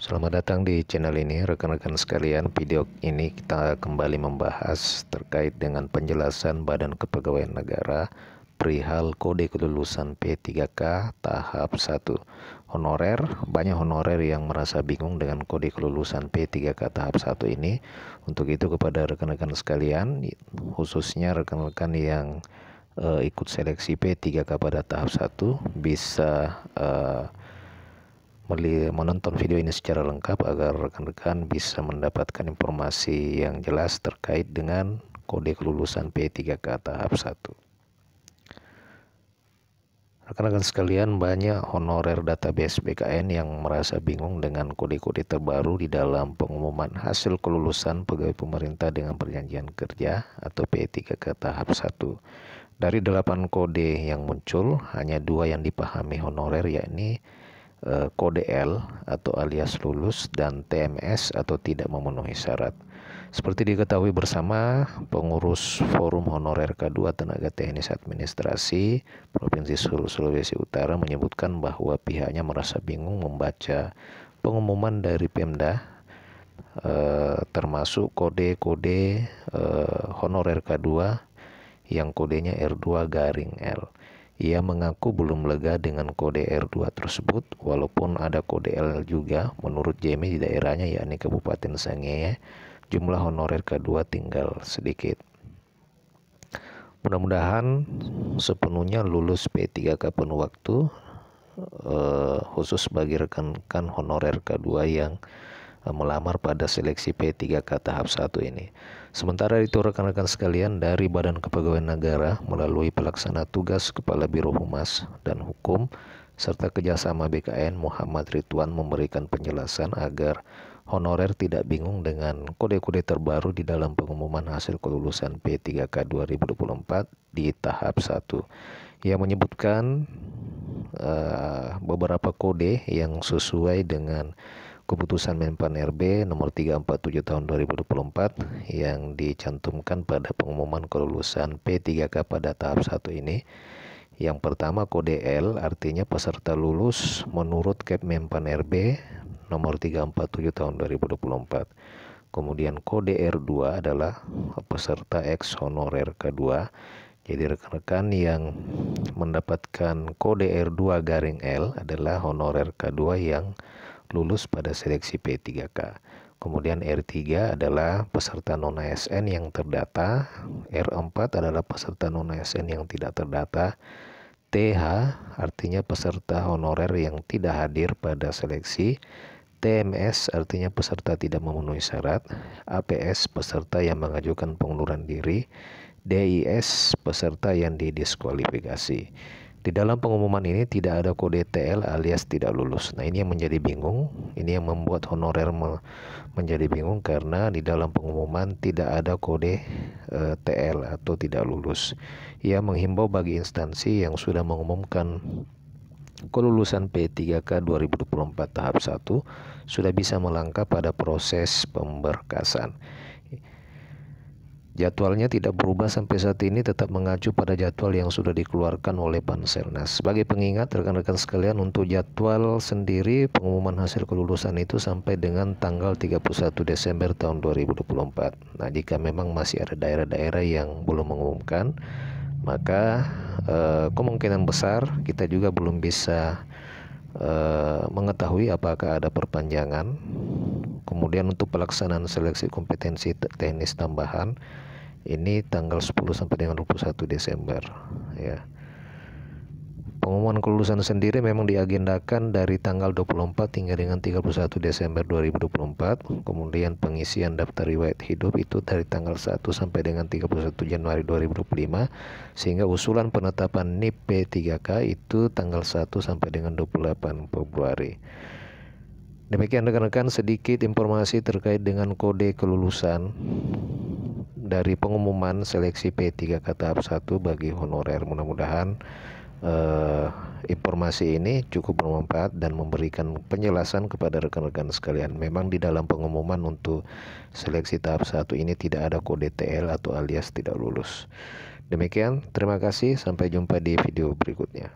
Selamat datang di channel ini rekan-rekan sekalian. Video ini kita kembali membahas terkait dengan penjelasan Badan Kepegawaian Negara perihal kode kelulusan P3K tahap 1 honorer. Banyak honorer yang merasa bingung dengan kode kelulusan P3K tahap 1 ini. Untuk itu kepada rekan-rekan sekalian, khususnya rekan-rekan yang ikut seleksi P3K pada tahap 1 bisa menonton video ini secara lengkap agar rekan-rekan bisa mendapatkan informasi yang jelas terkait dengan kode kelulusan P3K tahap 1. Rekan-rekan sekalian, banyak honorer database BKN yang merasa bingung dengan kode-kode terbaru di dalam pengumuman hasil kelulusan pegawai pemerintah dengan perjanjian kerja atau P3K tahap 1. Dari 8 kode yang muncul, hanya 2 yang dipahami honorer, yakni kode L atau alias lulus dan TMS atau tidak memenuhi syarat. Seperti diketahui bersama, pengurus Forum Honorer K2 Tenaga Teknis Administrasi Provinsi Sulawesi Utara menyebutkan bahwa pihaknya merasa bingung membaca pengumuman dari Pemda, termasuk kode-kode honorer K2 yang kodenya R2-L. Ia mengaku belum lega dengan kode R2 tersebut, walaupun ada kode L juga. Menurut Jemi di daerahnya, yakni Kabupaten Sangihe, jumlah honorer K2 tinggal sedikit. Mudah-mudahan sepenuhnya lulus P3K penuh waktu, khusus bagi rekan-rekan honorer K2 yang melamar pada seleksi P3K tahap 1 ini. Sementara itu rekan-rekan sekalian, dari Badan Kepegawaian Negara melalui pelaksana tugas Kepala Biro Humas dan Hukum serta kerjasama BKN Muhammad Ridwan memberikan penjelasan agar honorer tidak bingung dengan kode-kode terbaru di dalam pengumuman hasil kelulusan P3K 2024 di tahap 1. Ia menyebutkan beberapa kode yang sesuai dengan Keputusan Menpan RB nomor 347 tahun 2024 yang dicantumkan pada pengumuman kelulusan P3K pada tahap 1 ini. Yang pertama kode L, artinya peserta lulus menurut Kep Menpan RB nomor 347 tahun 2024. Kemudian kode R2 adalah peserta ex honorer K2. Jadi rekan-rekan yang mendapatkan kode R2-L adalah honorer K2 yang lulus pada seleksi P3K. Kemudian R3 adalah peserta non-ASN yang terdata. R4 adalah peserta non-ASN yang tidak terdata. TH artinya peserta honorer yang tidak hadir pada seleksi. TMS artinya peserta tidak memenuhi syarat. APS peserta yang mengajukan pengunduran diri. DIS peserta yang didiskualifikasi. Di dalam pengumuman ini tidak ada kode TL alias tidak lulus. Nah, ini yang menjadi bingung. Ini yang membuat honorer menjadi bingung karena di dalam pengumuman tidak ada kode TL atau tidak lulus. Ia menghimbau bagi instansi yang sudah mengumumkan kelulusan P3K 2024 tahap 1 sudah bisa melangkah pada proses pemberkasan. Jadwalnya tidak berubah sampai saat ini, tetap mengacu pada jadwal yang sudah dikeluarkan oleh Panselnas. Sebagai pengingat rekan-rekan sekalian, untuk jadwal sendiri pengumuman hasil kelulusan itu sampai dengan tanggal 31 Desember tahun 2024. Nah, jika memang masih ada daerah-daerah yang belum mengumumkan, maka kemungkinan besar kita juga belum bisa mengetahui apakah ada perpanjangan. Kemudian untuk pelaksanaan seleksi kompetensi teknis tambahan ini tanggal 10 sampai dengan 21 Desember ya. Pengumuman kelulusan sendiri memang diagendakan dari tanggal 24 hingga dengan 31 Desember 2024. Kemudian pengisian daftar riwayat hidup itu dari tanggal 1 sampai dengan 31 Januari 2025, sehingga usulan penetapan NIP P3K itu tanggal 1 sampai dengan 28 Februari. Demikian rekan-rekan sedikit informasi terkait dengan kode kelulusan dari pengumuman seleksi P3K tahap 1 bagi honorer. Mudah-mudahan informasi ini cukup bermanfaat dan memberikan penjelasan kepada rekan-rekan sekalian. Memang di dalam pengumuman untuk seleksi tahap 1 ini tidak ada kode TL atau alias tidak lulus. Demikian, terima kasih, sampai jumpa di video berikutnya.